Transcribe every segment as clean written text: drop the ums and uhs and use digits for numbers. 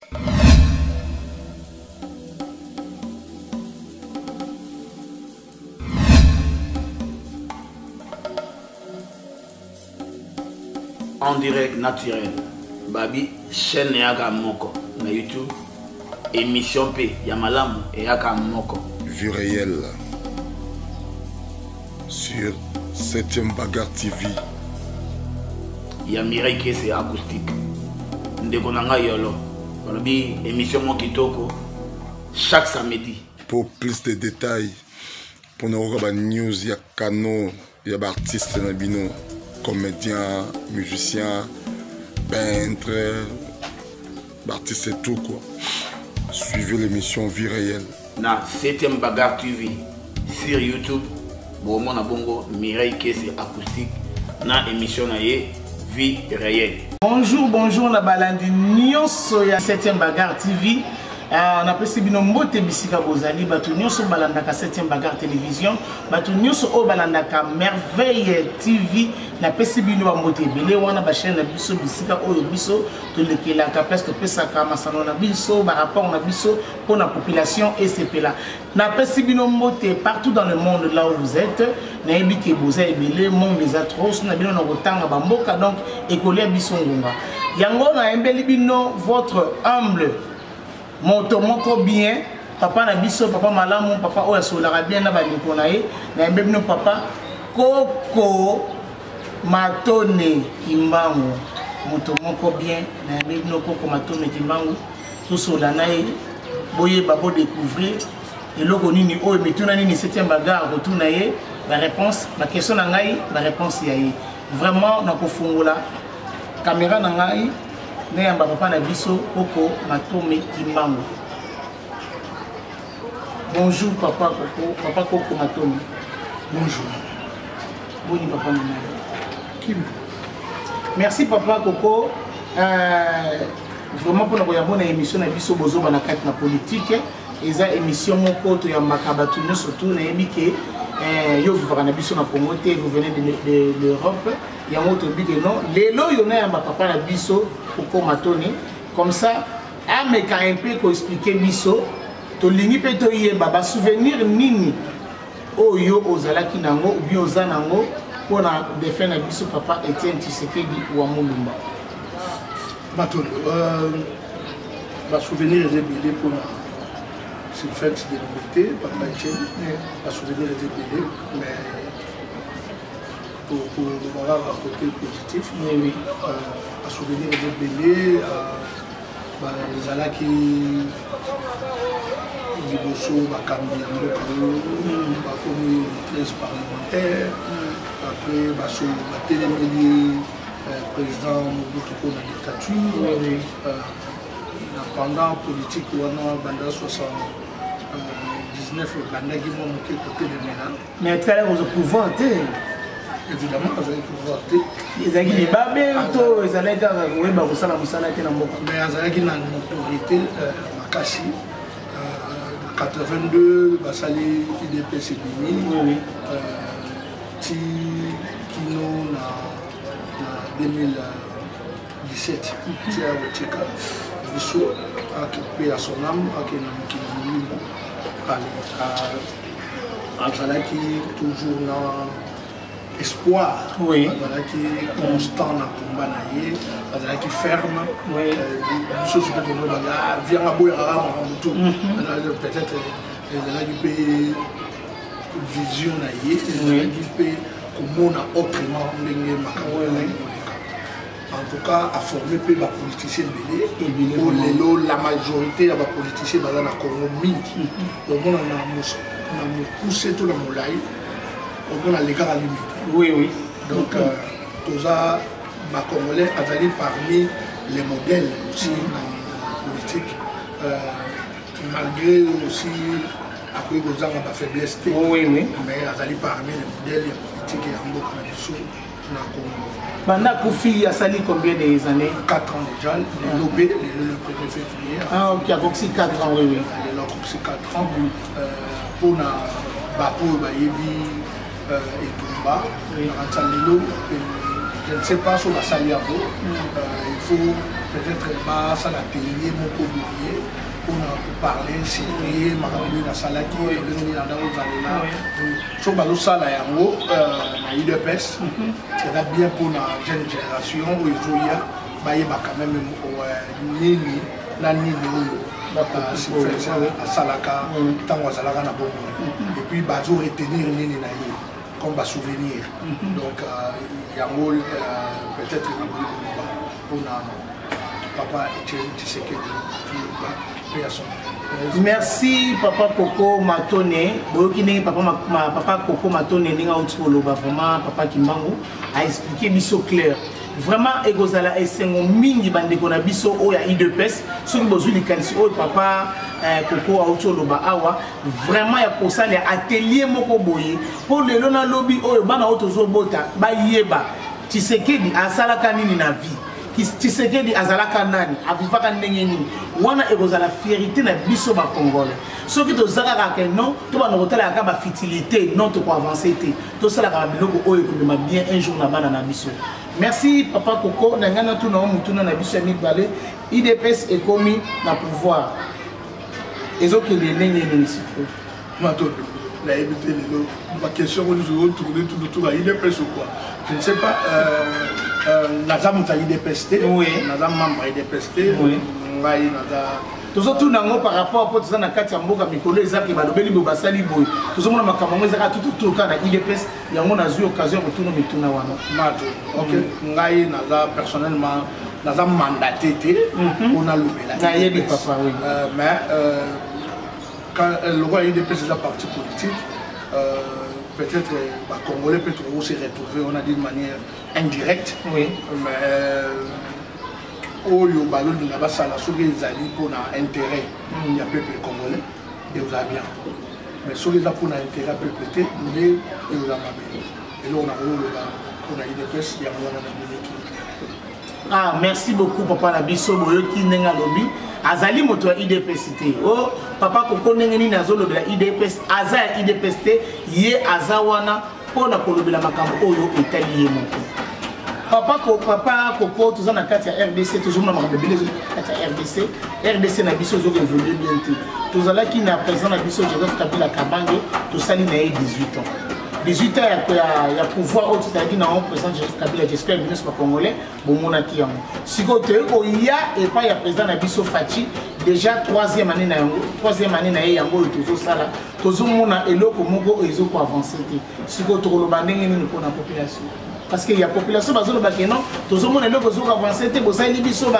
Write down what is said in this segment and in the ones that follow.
En direct naturel. Babi, chaîne Yaka Moko na YouTube. Émission P, Yamalam et Yaka Moko. Vue réelle. Sur 7e Bagarre TV. Yamirai Kese acoustique. Ndekonanga Yolo. Babi, émission Mokitoko. Chaque samedi. Pour plus de détails, pour nous regarder news, il y a Kano, il y a artistes Nabino. Comédien, musicien, peintre, artiste et tout quoi. Suivez l'émission Vie Réelle. Na 7e Bagarre TV sur YouTube. Bon, mon abongo Mireille Kese acoustique. Na émission na ye Vie Réelle. Bonjour, la balandi nyonso ya 7e Bagarre TV. On a pesi bino mbote bisika bozali batu nyonso balandaka 7e Bagarre télévision batu nyonso o balandaka Merveille TV na pesi bino ba mbote belé wana ba chaîne na biso bisika oyo biso to lekelaka parce que pesaka masano na biso ba rapport na biso pour la population et c'est là na pesi bino mbote partout dans le monde là où vous êtes na ebike bozali belé monde les atroces na bino na kotanga ba mboka donc école biso ngonga yango na embeli bino votre humble Moto moko bien, papa na biso, papa malamu, papa oya solara bien na bandeko na ye, na mbebino papa Koko Matone Kimbangu. Moto moko bien, na mbebino Koko Matone Kimbangu, tout sola na ye, boye babo découvrir, et loko nini oyo mituna nini 7e Bagarre retourna ye, la réponse, la question na ngai, la réponse ya ye. Vraiment na kofungola caméra na ngai. Neyamba papa na biso Koko Matome Kimbangu. Bonjour papa Koko, papa Koko Matome. Bonjour. Boni papa Nana. Kim. Merci papa Koko. Vraiment pour la bonne émission na biso bozo bana carte na politique et ça émission moko to ya makabatu no surtout na ebike yo vivra na biso na promoter vous venez de l'Europe ya moto bige non lelo yo na ya papa na biso Koko Matone comme ça ameka un peu ko expliquer biso to lingi pe to yeba ba souvenir nini oyo ozalaki nango ou bien ozanango pour na défendre na biso papa Etienne Tshisekedi wa Mulumba Matone ba souvenir est belé pour cette fête de nouveauté papa Etienne ba souvenir est belé mais pour avoir un côté positif oui à souvenir de belé les ala qui liboso bakambi ya mboka bakomi 13 parlementaires après batelemeli président Mobutu pour la dictature pendant politique wana banda 79 bandaki mo moke côté de Mena mais très aux pouvoir évidemment ils ont pouvoir ils ont dit babé to ils allaient dans oui ba kusala musala ke na mboka mais azalaki na autorité makasi 82 basali IDPS bini oui ti kino na 2017 ti a botika biso akipe à son âme akina mokili molimo azalaki toujours na espoir, oui. Qui constant dans le combat, qui ferme, chose que tu vient à boire peut-être qui peut vision, qui peut comment autrement en tout cas à former peu de politiciens belé la majorité de politiciens dans la Congo mingi au moins on a poussé tout le monde là on a les gars à limite. Oui. Donc, tous ça, les Congolais avaient parmi les modèles aussi dans la politique, malgré aussi, après ils ont la faiblesse, oui. Mais ils allaient parmi les modèles politiques et en beaucoup de Congo. Banda Koufi a sali combien d'années? 4 ans déjà, le 1er février. Ah, ok, donc c'est 4 ans, oui. C'est 4 ans. Pour la Bapo, Bayebi, et Tumba, Rantalilo, je ne sais pas sur la salle, il faut peut-être ça la télé, mon courrier, pour parler, série, marabouiller la salle qui est sur la salle, il y a UDPS, c'est bien pour la jeune génération, où il y a quand même nini, la nini, à Salaka, tant à Salaka, et puis bazo retenir nini comme souvenir. Donc, il y a peut-être pour papa Tshisekedi. Merci Papa Coco Matone. Papa Coco Matone vraiment Papa Kimbangu a expliqué biso clair. Vraiment egozala esengo mingi bandeko na biso o ya IDPS soki bozuli kanisi o papa Coco Autoloba awa vraiment ya kosala ya atelier moko boye pour lelo na lobby oyo bana otozo bota ba yeba Tshisekedi asalaka nini na vie Tshisekedi azalaka nani avivaka ndenge nini wana egozala fierté na biso ba congolais soki tozalaka ke non to bana kotala ka ba futilité non to ko avancer te to sala ka biloko oyo ko bema bien un jour na bana na biso. Merci Papa Coco nangana tout na mutuna na biso mi balé IDPS est commis na pouvoir ezoki les ndenge nini siko mato la éviter les ma question où je vais tourner tout autour à IDPS ou quoi je ne sais pas Nazam ta IDPS oui Nazam membre IDPS oui ngai naza tozo nango par rapport à ça na kati ya mboka mikolo ezaki balobeli bo basali boy tozo mona makambo ezaka tout ka na IDPS yango nazu occasion ko tuna mituna wana mato OK ngai naza personnellement naza mandaté on a lobela na yebi papa oui mais quand le roi IDPS est parti politique peut-être les Congolais peut se retrouver on a dit de manière indirecte oui mais oyo balol de la sala soki ezali pour intérêt ya peuple congolais et vous avez bien mais soki eza pour intérêt peuple te nde eoza mabe eloko na koloba mpona IDPS yango wana na miniki. Ah, merci beaucoup papa na biso boyoki ndenge alobi azali moto ya IDPS te o papa Coco ndenge nini azolobela IDPS aza ya IDPS te ye aza wana mpona kolobela makambo oyo etali ye moko. Papa Coco tous na kati ya RDC toujours na makambo ebele kati ya RDC na biso zo évoluer bien te tozalaki na président na biso Joseph Kabila Kabange tosali na ye 18 ans 18 ans ya pouvoir au tozalaki na président Joseph Kabila j'espère bien ce congolais bomonaki yango siko te oya et pas ya président na biso Fachi déjà troisième année na ye yango tozo sala tozo mona eloko moko ezo ko avancer te siko tokoloba ndenge nini ko na population parce qu'il y a population bazolo bakeno tozo mona eloko zo avancer te bosali biso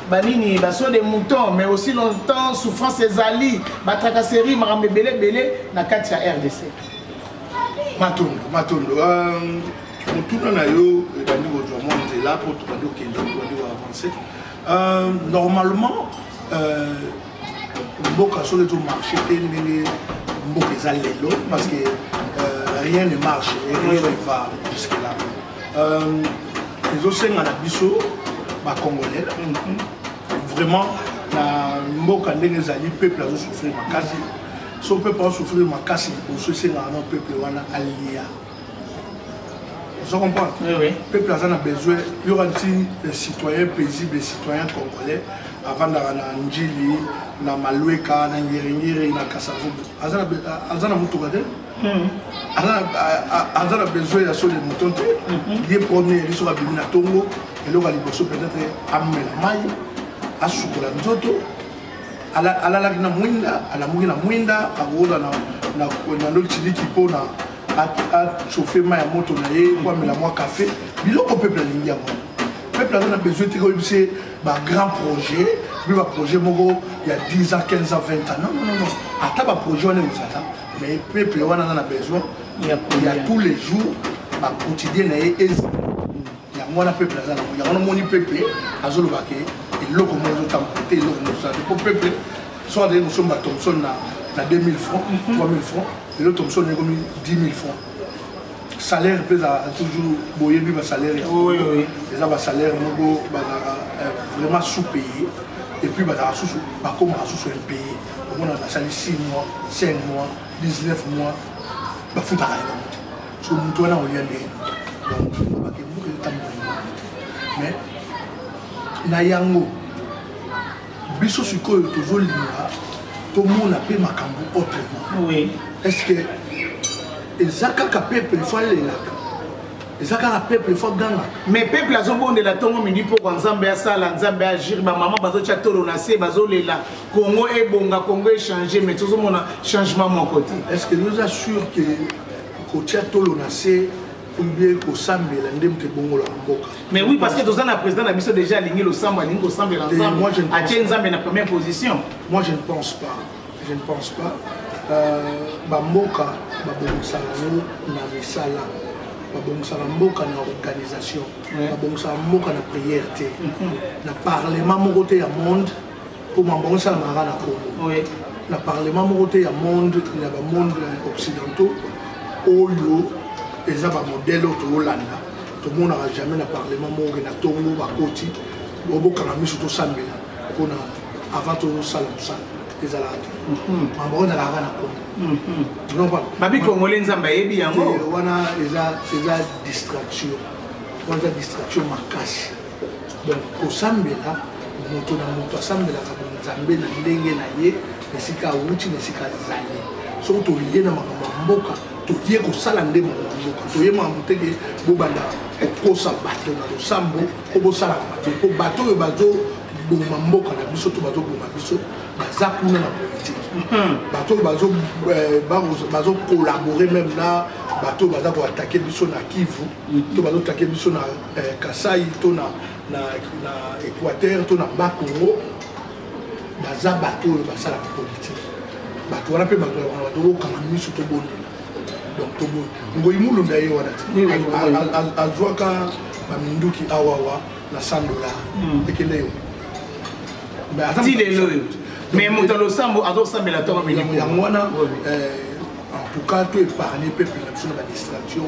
banini baso des moutons mais aussi longtemps souffrance ezali batracasserie makambe belé na kati ya RDC matondo mutuna na yo bandi bozwa monde là pour tout bandi okende bandi avancer normalement mboka sur le marché ndenge mboka ezali lelo parce que rien ne marche et rien ne va jusque là les océans na biso ba congolais vraiment na mboka ndenge ezali peuple azo souffrir makasi so peuple azo souffrir makasi au senga na peuple wana alia vous comprenez oui peuple a besoin il y aura des citoyens paisibles des citoyens congolais avant na njili na malweka na ngirengire na kasavu azana mutuka de azana besoin ya so de mutonte il premier il sera bimina tongo et là il peut peut-être amela mai asukola nzoto ala la na mwinda ala mwina mwinda agoda na lotili pona a chauffer mai ya moto na ye kwa mela moi café biloko peuple lingi yango peuple a besoin de c'est un grand projet puis un projet il y a 10 ans 15 ans 20 ans non à ta projet on est où mais peuple on a besoin il y a tous les jours un quotidien et il y a moi peuple il y a mon peuple azolo baké et loko mo zo tampoté loko mo ça pour peuple soit des nous sommes à Thompson na 2000 francs 3000 francs et l'autre Thompson est comme 10 000 francs salaire peut toujours boyer lui salaire oui les a salaire mogo vraiment sous-payé et puis sous comme sous un pays on a salé 6 mois 5 mois 19 mois ba futa ka so mutu wana o yande donc ba ke mo ke tambo mais na yango biso sikoyo tozolinga tomona mpe makambo autrement. Oui. Est-ce que eza kaka peuple falelaka, eza kaka peuple faganga? Mais peuple azobondela tongo mindi mpo nzambe asala nzambe agir ba mama bazotia tolo na se bazolela Congo ebonga Congo échanger mais tozomona changement mon côté. Est-ce que nous assure que kotia tolo na se ou bien kosambela ndemte bongo la mboka? Mais oui, parce que dans un président a mis déjà aligné le samba, l'ingé samba l'ensemble. Moi je ne pense pas. La première position. Moi je ne pense pas. Je ne pense pas. Bamboka babongisa na misala, babongisa mboka na organisation, babongisa mboka na prière te, na parlement moko te ya monde pour mabongisa na mara na Congo. Oui. Na parlement moko te ya monde na ba monde occidentaux oyo eza ba modèle to Hollanda. Tout le monde n'a jamais na parlement moko na tongo ba koti boboka na miso to sambela pona avant to sala musala. ezala mambo na la na Congo. Non pas babi congolais nzamba yebi yango wana eza distraction, wana distraction makasi. Donc kosambela moto na moto asambela ka nzambe na ndenge na ye esika uti na esika zali so to lié na mboka to lié kosala ndemo na mboka to yema muteke bobanda kosa bato na losambo obosala bato ko bato yo bazo boma mboka na biso to bazo boma biso baza kuna na politique bato bazo collaborer même na bato baza ko attaquer biso na Kivu to bazo attaquer biso na Kasai to na Équateur to na Bakongo baza bato basala politique bato wana pe bato kama miso to bondela donc to bo ngoyi mulunda ye wana azwaka baminduki awawa na $100 ekende yo mais Moutalo Sambo a d'autres sambe la tombe mais en tout cas tu épargner peuple la biso na distraction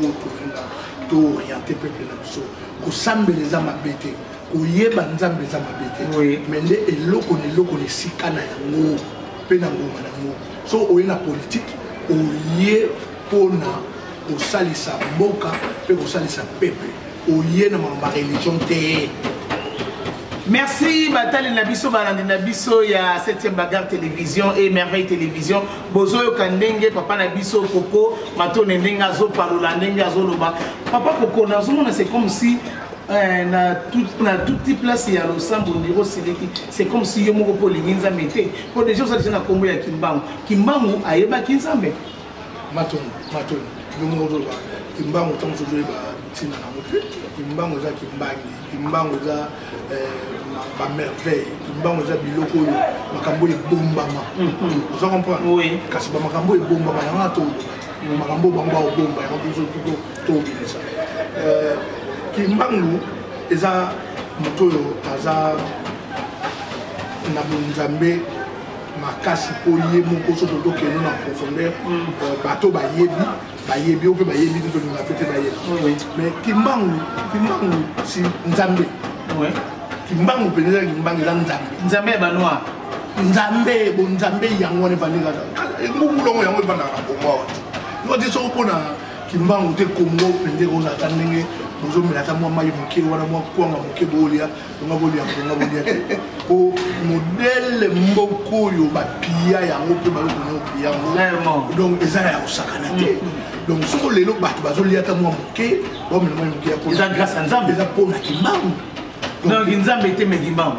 to orienter peuple la biso ko sambe les ama bete ko yeba nzambe za mabete mais le eloko ne sikana yango pe na ngoma na ngo so oyena politique oye pona osalisa mboka pe osalisa peuple oye na mamba religion te. Merci Batali Nabiso Balandi Nabiso ya 7e bagarre télévision et merveille télévision bozo kandenge papa Nabiso Coco mato nenga zo parola nenga zo loba papa Coco na zo c'est comme si na toute petite place ya lo sambo ndiro sileki c'est comme si yo moko po linza mete pour des gens ça déjà na kombo ya Kimbangu ayeba kinzambe mato yo moko ba Kimbangu tant zo ba tina na motu Kimbangu za Kimbangu za ba merveille Kimbangu za biloko yo makambo ebombama vous comprenez oui kasi ba makambo ebombama na to makambo bangwa obomba ya ko to bilisa Kimbangu eza moto yo aza na nzambe makasi po ye moko so to keno na profondeur bato bayebi ope bayebi to na pete bayebi mais Kimbangu si nzambe oui Kimbangu peneza Kimbangu la nzambe ba noir nzambe yango ne vaninga ngumulongo yango bana na bomwa no diso pona Kimbangu te Congo pende ko za tanenge bozo melata mwa mayi moke wana mwa kwanga moke bolia ngabolia o modèle mboko yo ba pia yango pe ba ko pia yango donc eza ya osakana te donc soko lelo bato bazo liata mwa moke bo mena moke ya ko eza grâce à nzambe eza pona Kimbangu donc nzambe te me Kimbangu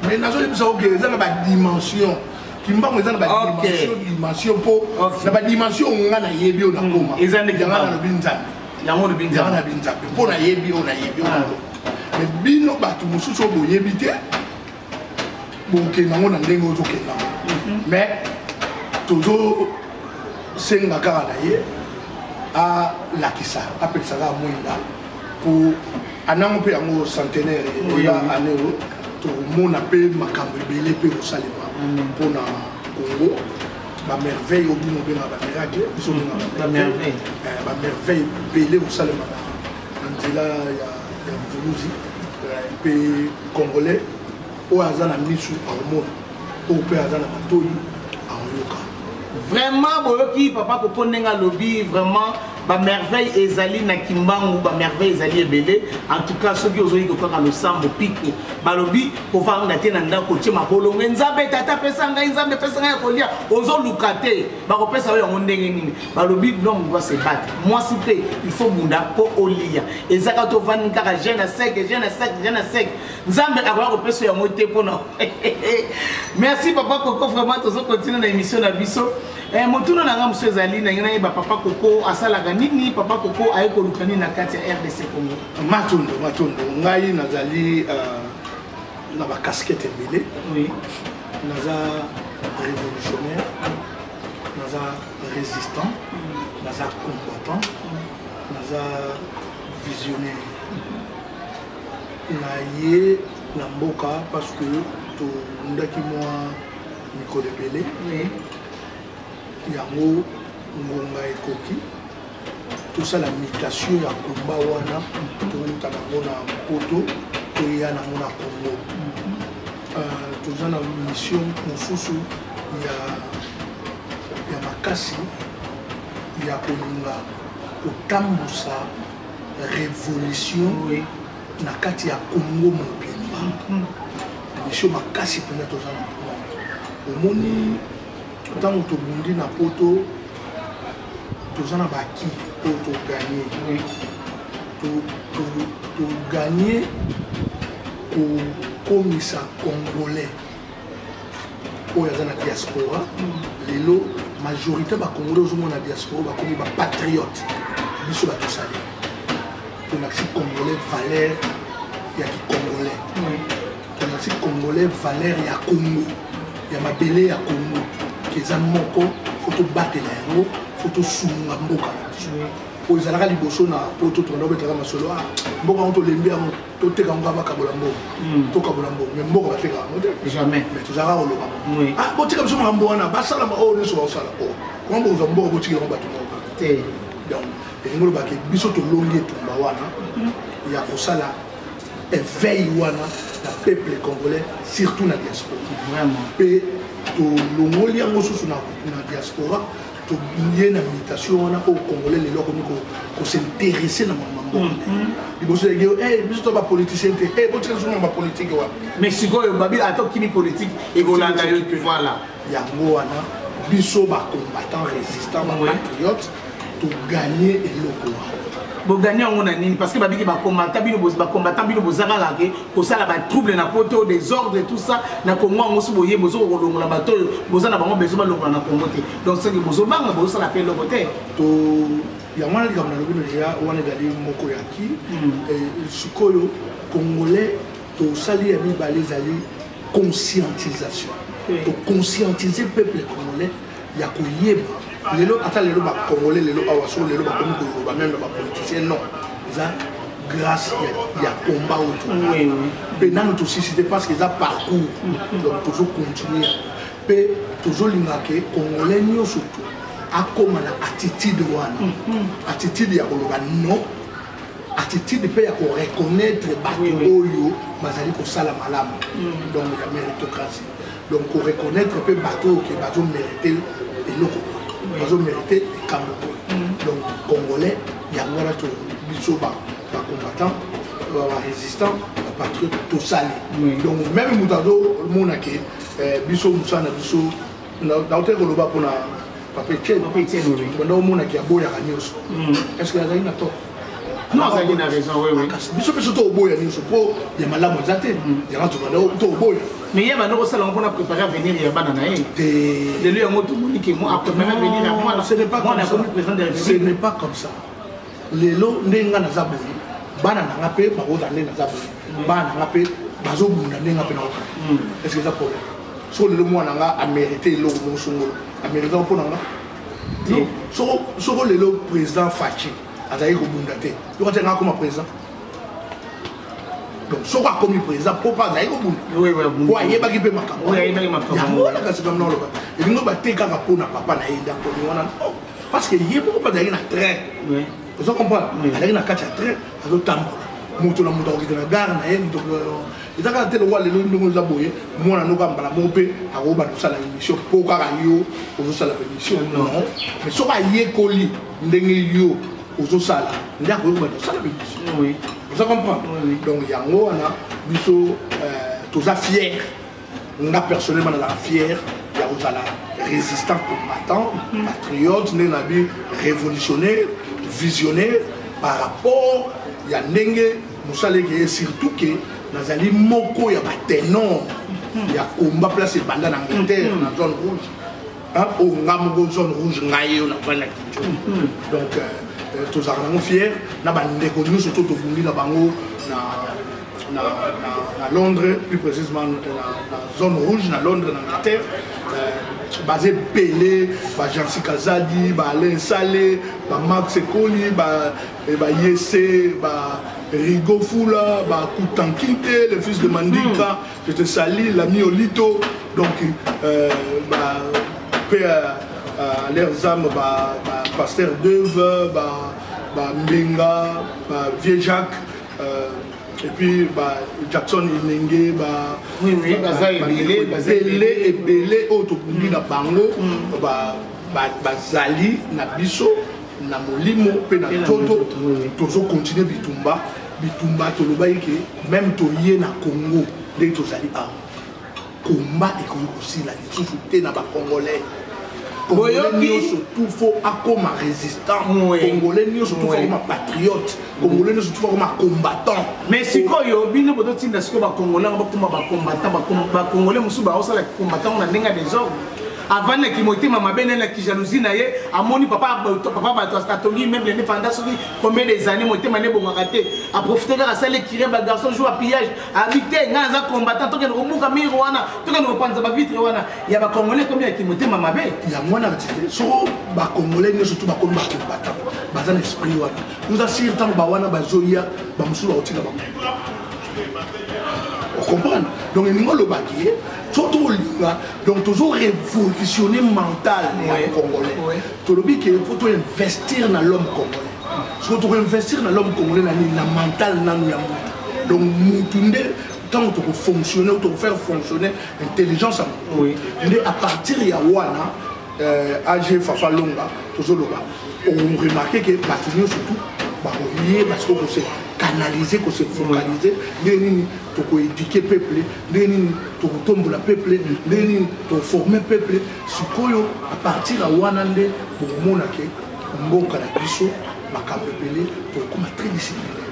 mais nazo le bisa ok eza na ba dimension Kimbangu eza na ba dimension po na ba dimension ngana yebi ona koma eza ne ngana na binzambe yango le binzambe na binzambe po na yebi ona yebi mais bino bato mususu bo yebi te bo ke nango na ndenge ozo ke nango mais tozo senga kaka na ye a lakisa apesaka mwinda po anango pe yango centenaire ya aneo to mona pe makambo ebele pe osalema mpona Congo ba merveille obino benga ba miracle biso benga ba merveille ebele osalema na nzela ya mvuluzi pe congolais oyo aza na misu aomona oyo pe aza na matoi aoyoka vraiment boyoki papa Coco ndenga lobi vraiment ba merveille ezali na kimbangu ba merveille ezali ebele en tout cas ceux qui ozoyi kokaka le sambo pico balobi ko vanga te na ndako tie mabolongo nzambe tata pesa ngai nzambe pesa ngai kolia ozo lukate ba ko pesa yo yango ndenge nini balobi l'homme doit se battre moi si pe il faut bunda po olia ezaka to vani kaka jeune sec nzambe akoya ko pesa yango te pona merci papa Coco vraiment tozo continuer na émission na biso motuno na nga monsieur Zali na ngina ba papa Coco asala ganini papa Coco ayeko lukani na kati ya RDC Congo matondo ngai nazali na ba casquette ebele oui naza révolutionnaire naza résistant naza combattant naza visionnaire naye na mboka parce que to ndaki moi mikolo ebele oui yango ngonga ekoki tosala mutation ya komba wana touta nango na poto toya nango na Congo toza na mission mosusu ya makasi ya kolinga kotambusa révolution na kati ya Congo mobimba mission makasi mpena toza na wana omoni ntango tobundi na poto toza na baki oyo toganye toganye kokomisa congolais oyo aza na diaspora lelo majorité bacongolais ozomona na diaspora bakomi bapatriote biso batosali tonakisi congolais valeur ya kicongolais tonakisi congolais valeur ya Congo ya mabele ya Congo eza moko faut batela yango faut tosunga mboka na biso oyo ezalaka liboso na poto tonda obetaka masolo mboka ngo tolembi yango toteka ngo bakabola mboka tokabola mboka mais mboka bateka yango te jamais mais tozalaka koloba botika biso makambo wana basala oyo nyonso baosala koma bokozwa mboka botikela ngo bato moko te donc elingi olobaka biso tolongi etumba wana ya kosala éveil wana na peuple congolais surtout na diaspora vraiment tolongoli yango susu na diaspora toye na mutation wana oyo congolais lelo akomi kosinteresse na mamambo liboso yege biso to bapoliticien te botika biso na bapolitike wana mais sikoyo babi ata okimi politique ekolanda yo voilà yango wana biso bacombattant résistant bapatriote toganye eloko wana boganye yango na nini parce que babiki bacombattant bino bozalaka ke kosala batrouble na poto désordre et tout ça na Congo yango so boye bozo kolongola bato oyo boza na bango besoin balongola na Congo te donc soki bozobanga bozosala mpe eloko te yango wana likambo na lobi deja wana ezali moko ya ki sikoyo congolais tosali ya mibale ezali conscientisation toconscientise peuple congolais ya koyeba lelo ata lelo bacongolais lelo awa so lelo bakomi koloba même na bapoliticien non eza grâce ya combat oyo mpe nano tosisite parce que eza parcours donc tozocontinue mpe tozolinga ke congolais nyonso to akoma na attitude wana attitude ya koloba non attitude mpe ya koreconnaître bato oyo bazali kosala malamu donc ya méritocratie donc koreconnaître mpe bato oyo ke bazomérite eloko bazo mérité likambo donc congolais yango wana to biso bacombattant barésistant bapatriote tosali donc même moto azomona ke biso mosala na biso naoteki koloba mpona papa Etienne banda omonaki aboyaka nyonso est ce que azali na tort non azali na raison biso mpe so tooboya nyonso mpo ya malamu eza te yango tobanda tooboya mais il y a un autre salon pour préparer à venir il y a banana de lui en autre monique moi après même venir à moi ce n'est pas comme ça ce n'est pas comme ça les lots n'enga na zaboui banana ngape baroza n'enga zaboui banana ngape bazo bunda n'enga pe na oka est-ce que ça problème so le moi nanga a mérité le mo songolo a mérité pour nanga non so le président Fachi azali ko bunda te yo ka tenga comme président donc ce qu'on a commis président pour pas d'ailleurs au bout oui pour y aller qui makambo oui il m'a on a cassé comme non et nous battre quand pour na papa na ida ko ni wana parce que yé pour pas d'ailleurs na train oui vous comprenez aller na kacha train azo tambola moto na moto ko na gare na ye moto ezaka te le wale le ndongo za boye mona no ka mbala mo pe akoba no sala émission pour ka yo ozo sala émission non mais so ka yé koli ndenge yo aux sala il y a oui vous comprenez donc il y a on a biso tous fiers on a personnellement la fier il y a aux résistant combattant patriote révolutionnaire visionnaire par rapport il y a ndenge musaleke surtout que nazali moko ya batenon ya combat place banda na Angleterre na zone rouge hein au ngamu zone rouge ngayo na bana donc tous vraiment fiers na bande ko nous surtout to bundi na bango na Londres plus précisément na zone rouge na Londres en Angleterre basé Pelé ba Jansi Kazadi ba Alain Salé ba Max Ekoli ba Yesse ba Rigo Fula ba Koutankinte le fils de Mandika je te salue l'ami Olito donc ba père leurs âmes ba pasteur d'œuvre ba Mbenga ba Vieux Jacques et puis Jackson Inenge Belé et Belé auto na bango bazali na biso na molimo pe na toto tozo continuer bitumba toloba yeke même toye na Congo dès tozali a combat et aussi la lisusu na ba congolais Congolais surtout faut akoma résistant Congolais surtout faut comme patriote Congolais surtout faut comme combattant mais sikoyo bino bodo tinda siko ba Congolais ba kuma ba combattant ba Congolais musu ba osala combattant na ndenga des ordres avant que Kimoti mama benela ki jalousie na ye amoni papa ba atongi même l'indépendance combien des années moté mané bon raté a profiter à ça les tirer ba garçon joue à pillage habiter ngaza combattant to ke romuka miro wana to ke repanza ba vitre wana ya ba Congolais combien Kimoti mama be ya mwana batité so ba Congolais surtout ba combattant baza l'esprit wana nous assure tant ba wana ba zoya ba musula otika ba on comprend donc nous le baguier surtout donc toujours révolutionner mental les Congolais tout le but qu'il faut investir dans l'homme congolais surtout investir dans l'homme congolais la mental donc mutunde tant que fonctionner ou faire fonctionner l'intelligence à partir de wana AG Fafa Longa toujours on remarque que bâtiment surtout parce que c'est canaliser, qu'on se focaliser, pour éduquer le peuple, pour tomber le peuple, pour former le peuple. À partir de Wanande, pour monake, bon canabiso, ma capepele, pour comme très discipliné.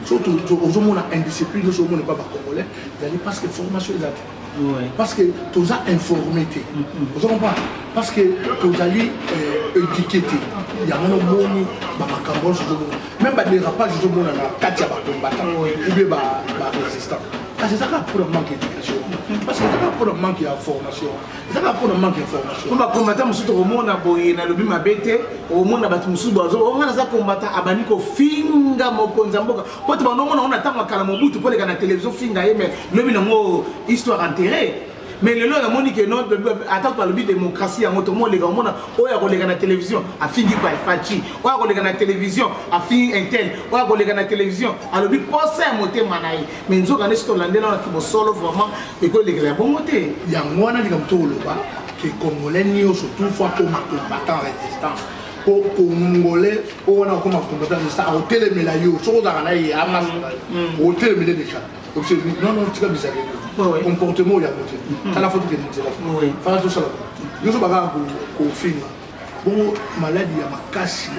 Surtout aux hommes indiscipline, nous sommes pas congolais, parce que formation est parce que tu as informé, vous comprenez? Parce que tu as éduqué, il y a un monde, même des rapages, je me dis, Katia va combattre, ou bien résistant. C'est ça pour le manque d'éducation. Parce que c'est pas pour le manque d'information. C'est pas pour le manque d'information. Comme combattant, monsieur, au monde a boyé, na lobi ma bête, au monde a battu monsieur Boazo, au monde a combattant, abaniko finga mokonzamboka. Quand on attend ma calamobutu pour les gars la télévision finga, mais lobi nango histoire enterrée. Mais le lot de Monique et notre attends par le but démocratie en automobile les gars on a les gars la télévision a fini par Fachi on a les gars la télévision a fini Intel on a les gars la télévision a le but penser à monter manaï mais nous on est sur l'année là qui me solo vraiment et que les gars bon monter il y a moi on a dit comme tout le bas que Congolais ni surtout fois comme combattant résistant au Congolais on a comme combattant résistant au télé mélayo sur dans la y a au télé mélayo déjà non non tu vas bizarre comportement il y a monté à la photo que nous disons faire tout ça nous sommes pas au film bon maladie il y a ma casse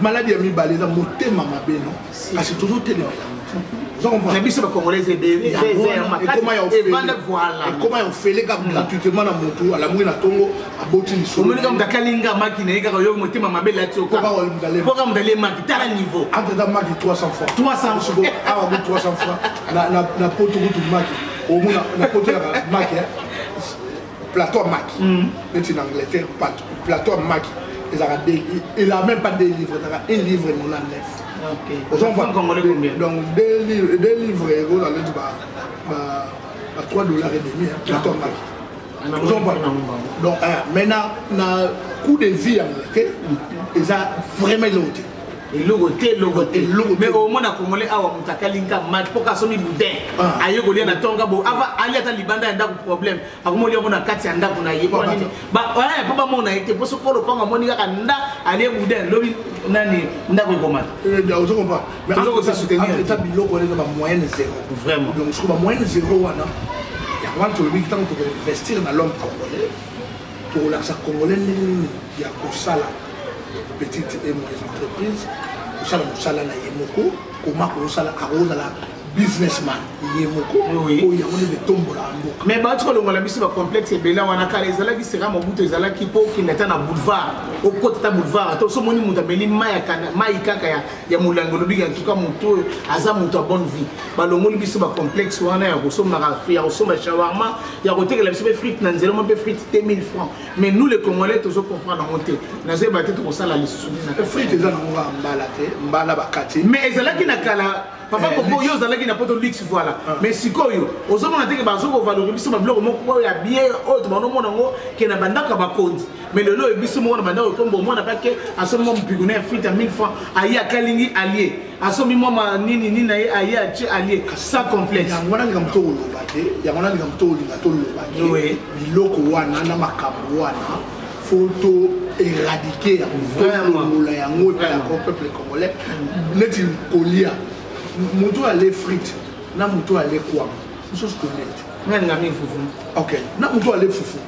maladie a mis balé dans mon thème ma belle non parce que toujours télé comment on fait les gars gratuitement dans mon tour à la mouine à Tongo à Botini sur le comme Dakalinga machine et garoyo monter ma belle là-dessus programme d'aller marquer à niveau entre dans marquer 300 fois 300 secondes ah 300 fois na poto route marquer au moins na poto marquer plateau marquer c'est en Angleterre plateau marquer il a même pas des livres il a un livre mon en neuf. Ok. Donc 2 livres euros dans le à $3.50 plateau marquer. Donc maintenant na coût de vie en Angleterre ils a vraiment l'autre et logoté mais au moins na congolais awa mutaka linka mat poka somi boudin ayo ko liana tonga bo ava ali ata libanda nda ko problème akomo liya mona kati anda kuna yebo nini ba ouais papa mona été poso ko lo panga moni kaka nda ali boudin lobi nani nda ko komata on comprend mais on peut soutenir état biloko les ba moyenne zéro vraiment donc ce que ba moyenne zéro wana ya wanto le bitan pour investir dans l'homme congolais pour la congolais nini ya ko sala petites et moyennes entreprises, au salaire na yemoko, comment au salaire arrose la businessman yemoko, oui, il y a des tombes là. Mais bah tu vois le malabisi va complexe et là on a carré zala qui sera mon bout zala qui pour qui n'était na boulevard, au côté de boulevard, tout ce moni muta beli maya kana maika kaya ya mulango lobi en tout cas moto aza moto bonne vie. Bah le moni bisi va complexe wana ya ko soma rafi, ya ko soma shawarma, ya ko teke la bisi frites na nzelo mo be frites 1000 francs. Mais nous les Congolais tous comprendre en monter. Na ze ba tete ko sala les souvenirs. Frites eza na mbala te, mbala bakati. Mais ezala ki na kala papa ko yo zala ki na poto luxe voilà. Mais sikoyo, ozomona teke bazo ko valoriser biso ba biloko moko ya bien o to bano mona ngo ke na bandaka ba kondi. Mais le lot biso mo na bandaka ko mbo mona pa ke asomo mpigune frite à 1000 francs aya kalingi allié. Asomi mama nini na aya chi allié ça complexe. Ya ngona ngamto loba te, ya ngona ngamto linga to loba te. Oui. Biloko wana na makambo wana photo éradiquer vraiment la yango pa ya peuple congolais. Neti kolia mutu ale frites na mutu ale quoi chose connaître ngani ngami fufu ok na mutu ale fufu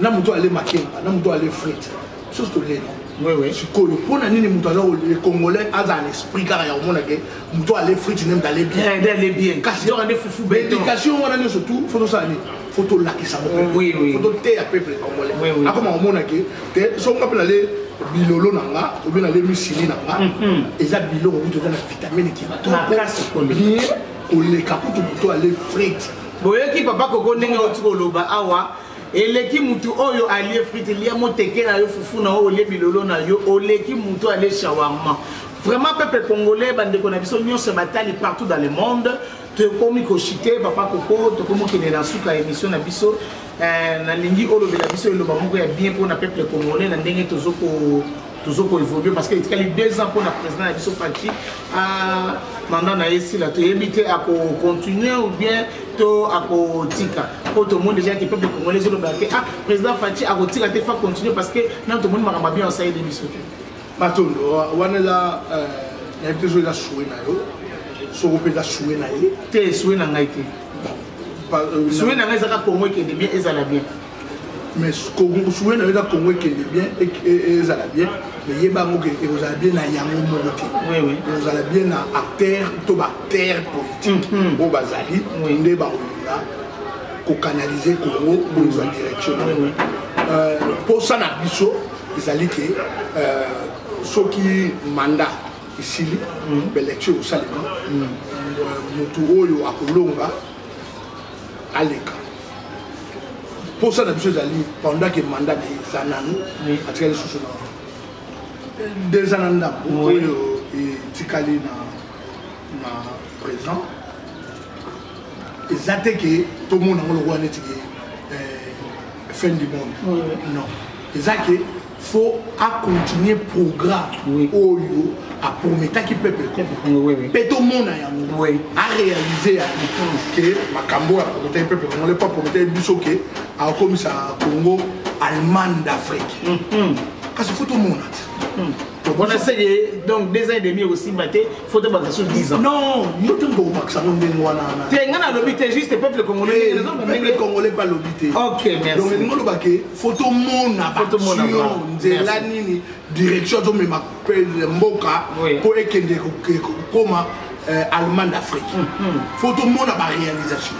na mutu ale makemba na mutu ale frites chose connaître oui oui sikoyo pona nini mutu ala le congolais a un esprit car ya omona ke mutu ale frites nem d'aller bien kasi on est fufu ben éducation wana ni surtout photo ça ni photo la qui ça oui oui photo te ya peuple congolais oui oui akoma omona ke te so ngapela le bilolo nanga ou bien les muscles nanga eza biloko mutu na vitamine qui va tout bien ou les capotes mutu aller frites boyeki papa koko ndenge otiko loba awa eleki mutu oyo alie frites lia moteke na yo fufu na oyo bilolo na yo oleki mutu ale shawarma vraiment peuple congolais bande ko na biso nyonso batali partout dans le monde te komi ko chité papa koko to komo kene na suka émission na biso na lingi olobela biso eloba moko ya bien pour na peuple congolais na ndenge tozoko évoluer parce que il y a 2 ans pour la président na biso Fachi a mandat na ici là to éviter à continuer ou bien to à tika pour tout le monde déjà qui peuple congolais eloba que président Fachi a tika te fa continuer parce que na tout le monde m'a bien enseigné de biso matondo wana la ya toujours la soué na yo so ko peza soué na ye te soué na ngai te soué na ngai zaka Congo qui est bien ezala bien mais Congo soué na yo Congo qui est bien et ezala bien mais yeba ngo ke ezala bien na yango moko te oui oui ezala bien na acteur to ba terre politique bo bazali nde ba olinga ko canaliser Congo pour une direction pour ça na biso ezali ke soki mandat ici l'élection au Salima mutu oyo akolonga aleka pour ça na biso ezali pendant que mandat de zananu atikali susu na 2 ans ndambo oyo etikali na présent ezate ke tout le monde ngolo wana tiki fin du monde non ezake faut à continuer programme oyo à promettre qui peuple peut tout le monde a réalisé que makambo a promettre peuple on ne pas promettre biso que a comme ça Congo Allemagne d'Afrique parce que faut tout le monde on a essayé donc 2 ans et demi aussi maté faut te battre sur 10 ans non yo te go maximum ndenge wana te ngana lobité juste peuple congolais peuple congolais pas lobité OK merci donc ngolo baké photo mona nzela nini direction to me m'appelle mboka ko ekende koma Allemagne d'Afrique photo mona ba réalisation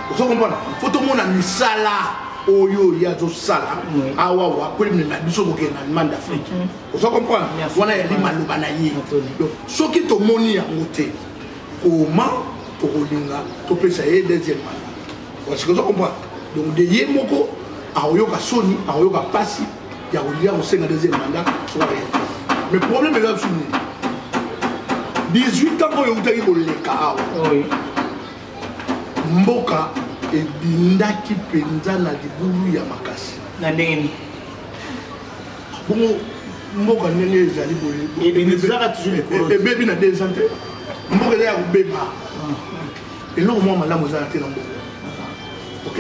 vous comprenez photo mona misala oyo ya zo sala awa wa ko ni na biso ko na Allemagne d'Afrique vous comprenez wana ya lima loba na ye donc soki to moni ya ngote comment pour linga to pesa ye deuxième mandat vous comprenez donc de ye moko ayoka soni ayoka pasi ya kolia au sein deuxième mandat so mais problème est là sur 18 ans oyo utaki ko leka awa mboka ebindaki penza na libulu ya makasi na ndenge bongo mboka ndenge ezali boye. Et Venezuela toujours les colons. Et baby na des ans. Mboka ya kubeba. Et là moi malamu za te na mboka. OK?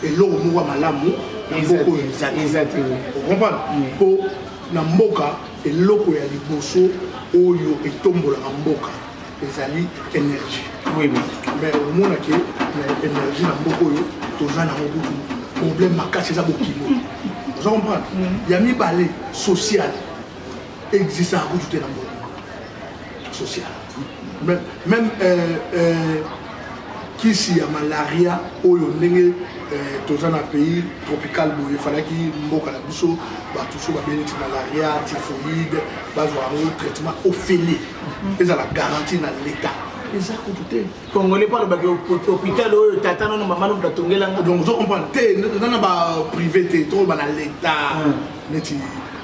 Et là moi malamu exactement. Vous comprenez? Pour na mboka eloko ya liboso oyo etombola na mboka ezali énergie. Oui oui. Mais au monde que l'énergie na mboka oyo tozana beaucoup problème makasi za bokimo. Vous comprenez? Il y a mis balé social existe à tout dans le monde social. Même qui si y a malaria ou y dans un pays tropical il fallait qu'il mboka na biso ba tout ba béni malaria typhoïde ba un traitement ophélie et ça la garantie dans l'état et ça tout congolais pas le bagage hôpital où tata non maman nous datongela donc je comprends dans ba privé trop ba dans l'état neti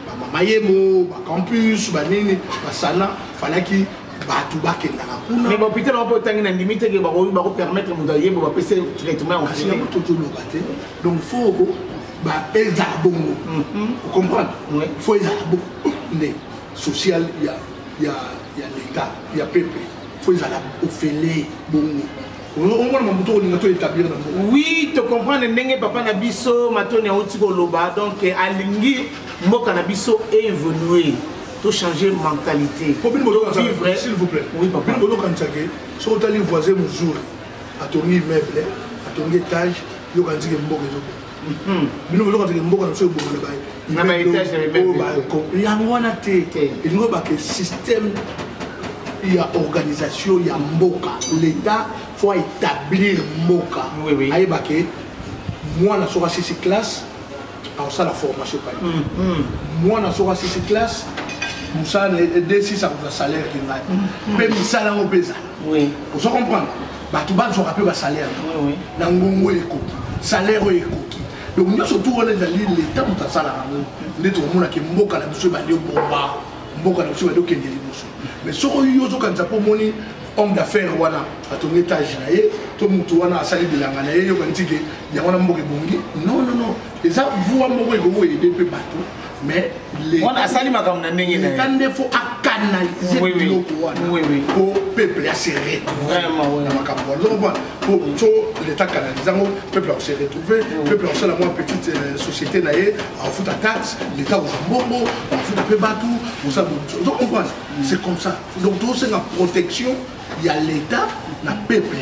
ba mamayemo ba campus ba nini ba sana fallait qu'il mais l'hôpital on peut tangi na limite que ba permettre mon d'aller ba passer traitement en fait donc faut ba pesa bongo vous comprenez faut ya bongo social il y a l'état il y a peuple faut ya la ofele bongo oui tu comprends ndenge papa na biso matoni auti ko loba donc alingi mboka na biso évoluer pour changer mentalité. S'il vous plaît. Oui, papa. Si vous allez voisin mon jour, à ton immeuble, à ton étage, vous allez dire que vous allez dire système, il y a organisation, il y a Mboka. L'État faut établir Mboka. Oui. Moi, je suis 6 classes, alors ça la formation. Moi, je suis 6 classes. Moussa les 6 à votre salaire qui va même ça là au pesa oui vous comprenez bah tout bas sont rappelé salaire oui dans ngongo eko salaire eko donc nous surtout on est dans l'état où ta salaire ne tout le monde qui mboka na biso ba de bomba mboka na biso ba de kende liboso mais so yo zo kanza po moni homme d'affaires wana à ton étage na ye to mutu wana asali bilanga na ye yo kantike ya wana mboka bongi non et ça vous mboka eko aider peu partout mais on a sali makam na ndenge na quand il faut canaliser pour peuple à se retrouver vraiment pour l'état canalisé peuple à se retrouver peuple à la petite société là en fout à taxe l'état aux bonbons en fout à peu partout donc on pense c'est comme ça donc tout c'est la protection il y a l'état la peuple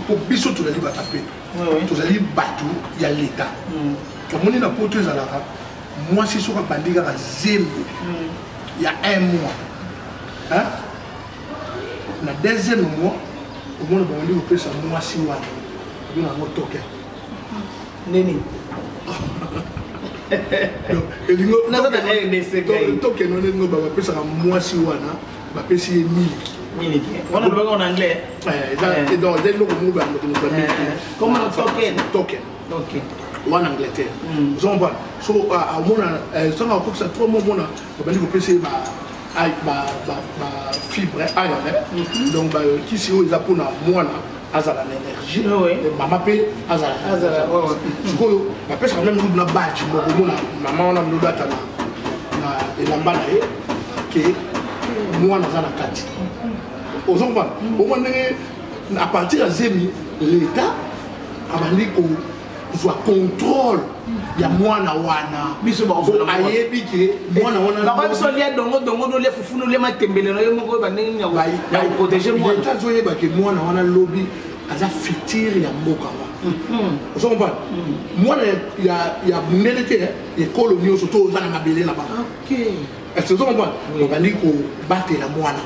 pour biso tout la libre taper tout la libre bateau il y a l'état comme on est na porteuse à la moi si sur un bandiga à zéro il y a un mois hein le deuxième mois au moins on dit que ça moi si moi on a un token neni donc et lui on token on est nous va passer à moi si wana va passer 1000 on a le en anglais et donc dès le moment comment token ok ou en Angleterre. Vous en voyez. So à mon ça va pour ça trois mois on a dit que PC fibre iron donc qui si ils a pour moi là azala l'énergie maman paye azala du coup la personne même nous na badge maman on a nous data na elamba na que moi na zana kati aux enfants au moins à partir de zemi l'état abandi ko soit contrôle ya mwana wana biso ba ayebi ke mwana wana ba ba so lia dongo no le fufunu le matembele no yo moko ba ndenge ya protéger moi ta zo yeba ke mwana wana lobby aza fitir ya mboka wa so comprendre mwana ya bundele te ya colonio surtout aux na mabele là bas OK est-ce que vous comprenez ba ndi ko batela mwana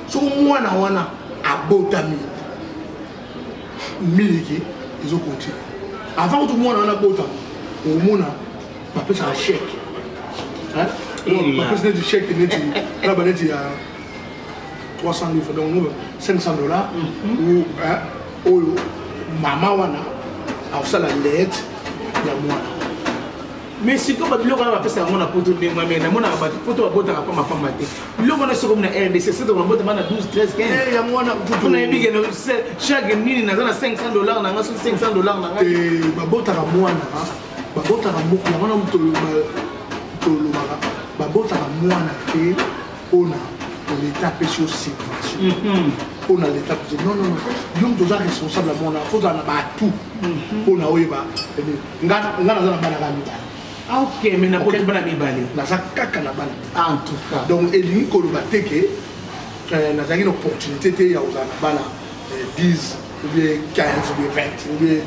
so mwana wana abotami miliki ils ont continué avant tout le monde en a beau temps au monde on appelle ça un chèque hein on appelle ça du chèque là bas il y a 300 livres donc nous $500 ou hein maman wana a ça la lettre il y a moi mais si comme le on appelle ça on a poto de moi mais on a pas poto a bota pas ma femme maté le on a ce comme na RDC c'est donc on bota na 12 13 15 il y a moi on a big chaque nini na $500 na ngaso $500 na ngaso ba bota ka moi na ba bota ka moi na wana to lo mara babotaka mwana te mpona l'état apesi yo subvention mpona l'état apesi non non yo moto oza responsable ya mwana fozala na batu mpona oyeba nga naza na bana kaka mibale. Ok, mais na poto bana mibale naza kaka na bana en tout cas donc elingi koloba te ke nazalaki na opportunité te ya kozala na bana 10 ou bien 15 ou bien 20 ou bien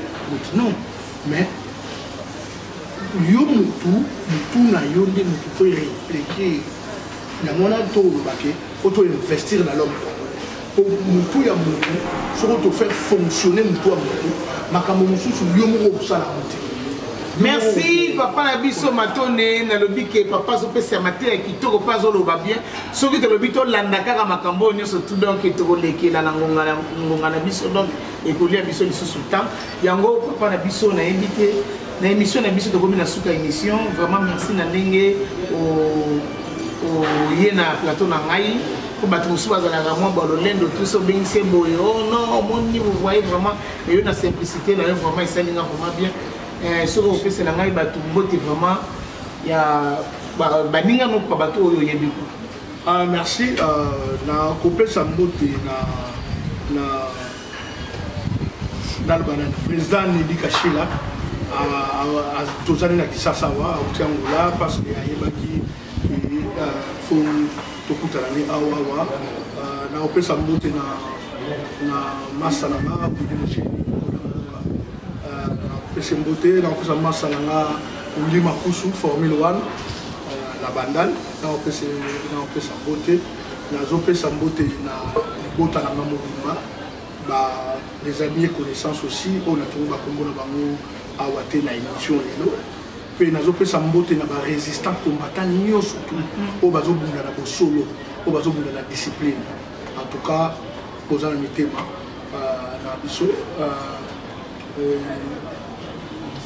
non mais yo mutu na yo nde mutu fo réfléchir na mwana to olobake fo to investir na l'homme po mutu ya mutu soko to faire fonctionner mutu ya mutu makambo mosusu yo moko okosala mutu. Merci papa na biso matone na lobi ke papa zo pesa mate ya kitoko pa zo loba bien soki to lobi to landa kaka makambo nyonso tout donc to lekela na ngonga na biso donc ekolia biso lisusu temps yango papa na biso na invité na émission na biso to komi na suka émission vraiment merci na ndenge o yena plateau na ngai ko bato mosusu bazalaka mwa balolendo tout so bengise boye oh non mon niveau vous voyez vraiment et na simplicité na vraiment esalinga vraiment bien soki opesela ngai bato mbote vraiment ya baninga moko bato oyo oyebi ko. Merci na kopesa mbote na le président Nedi Kachila tozali na Kisasa wa auti Angola parce que ayebaki fo tokutana ni awa na kopesa mbote na masala na kudimoshe pese mbote na kopesa masala na ulima kusu Formule 1 la bandal na kopesa mbote na zopesa mbote na libota na mamobimba ba les amis et connaissances aussi on a trouvé ba kombo na bango awate na émission lelo pe na zopesa mbote na ba résistant combattant nyonso tout o bazobunda na bosolo o bazobunda na discipline en tout cas poza na mitema na biso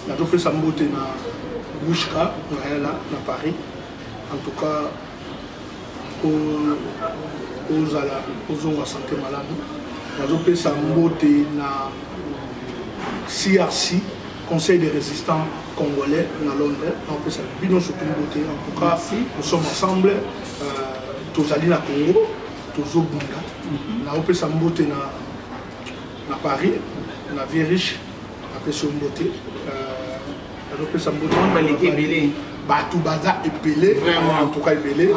na zopesa mbote na Bushka na Paris en tout cas aux santé malade nazopesa mbote na CRC Conseil des résistants congolais na Londres nazopesa bino surtout mbote en tout cas nous sommes ensemble tozali na Congo tozobunda nazopesa mbote na Paris na vie riche napesa mbote nazopesa mbote Batou baza epelé vraiment en tout cas epelé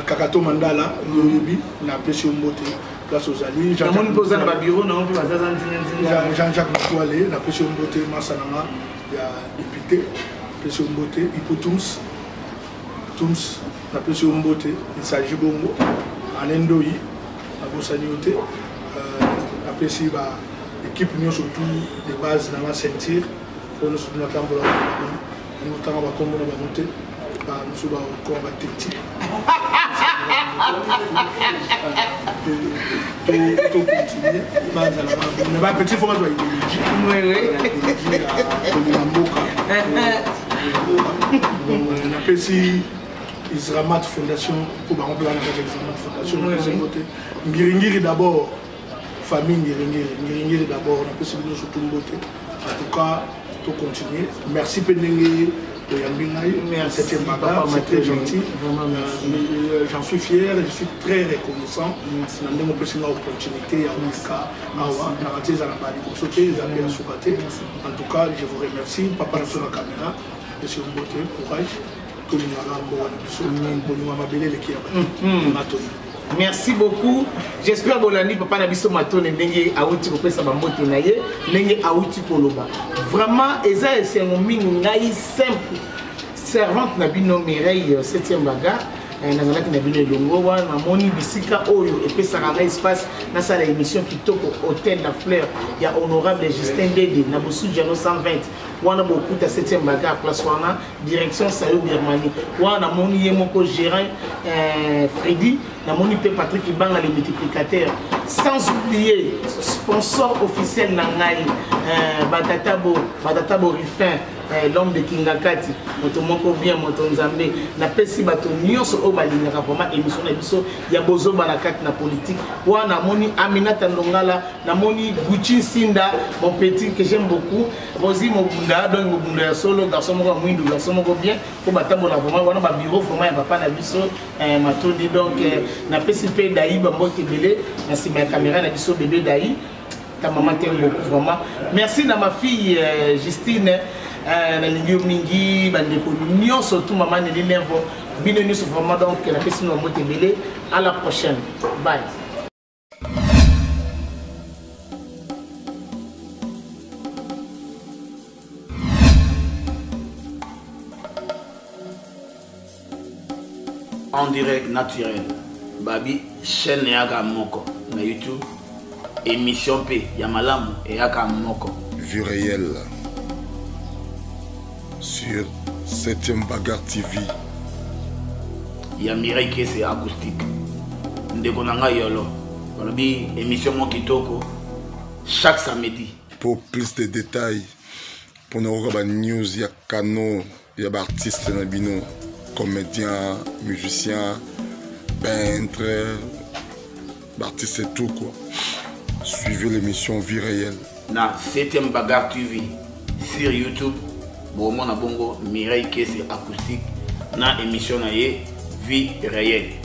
Kakato Mandala lobi na pesi mbote place aux alliés Jean-Jacques posa na bureau na on peut Jean-Jacques Moutoile na pesi mbote masananga ya député pesi mbote Ipotums na pesi mbote il s'agit bongo anendoi na bosaniote na pesi ba équipe nous surtout de base dans la ceinture pour nous soutenir tambola nous t'en va comme on va monter nous sommes encore à tête tout continuer mais pas petit faut pas jouer donc on appelle si Isramat Fondation pour remplir la Fondation Ngiringiri d'abord famille Ngiringiri d'abord on appelle si nous surtout beauté en tout cas tout continuer. Merci Penengue de Yambingaï. Merci. C'était bagarre, c'était gentil. J'en suis fier, je suis très reconnaissant. Merci. Nous avons une opportunité à Mouska, à Naraté, à la Bali, à sauter, à Soubaté. En tout cas, je vous remercie. Papa sur la caméra, monsieur Mbote, courage. Tout le monde a belé l'équipe. Merci beaucoup. J'espère que Bolani papa na biso matone ndenge awuti ko pesa bambote na ye ndenge awuti ko loba. Vraiment eza c'est un mingi ngai simple. Servante na bino Mireille 7e bagarre nazalaki na bino elongo wana moni bisika oyo epesaka ngai espace na sala émission kitoko hôtel la fleur ya honorable Justin Dede na bosu Jano 120 wana bokuta 7e bagarre place wana direction Sayo Birmanie wana moni ye moko gérant Freddy na moni pe Patrick Ibanga les multiplicateurs sans oublier sponsor officiel na ngai Batatabo Rifin l'homme de Kingakati moto moko bien moto nzambe na pesi bato nyonso o balingaka vraiment émission na biso ya bozoba na kati na politique wana moni Aminata Ndongala na moni Gucci Sinda mon petit que j'aime beaucoup Rosi Mobunda donc Mobunda ya solo garçon moko mwindu garçon moko bien ko batambola vraiment wana ba bureau vraiment ya papa na biso matodi donc na pesi pe Daï ba mbote belé na sima ya caméra na biso bébé Daï ta maman t'aime beaucoup vraiment merci à ma fille Justine na lingio mingi bandeko nyonso tout maman ne l'invo bino nyonso vraiment donc la pesi no mbote belé à la prochaine bye. En direct naturel babi chaîne yaka moko na YouTube émission P Yamalamu yaka moko Vue réelle sur 7e Bagarre TV ya Mireille Kesse acoustique ndeko nanga yolo babi émission mo kitoko chaque samedi. Pour plus de détails pour nous regarder news ya Kano ya artiste na bino comédien, musicien, peintre, artiste et tout quoi. Suivez l'émission Vie réelle. Na 7e Bagarre TV sur YouTube. Bon mon abongo Mireille Kesse acoustique na émission na Vie réelle.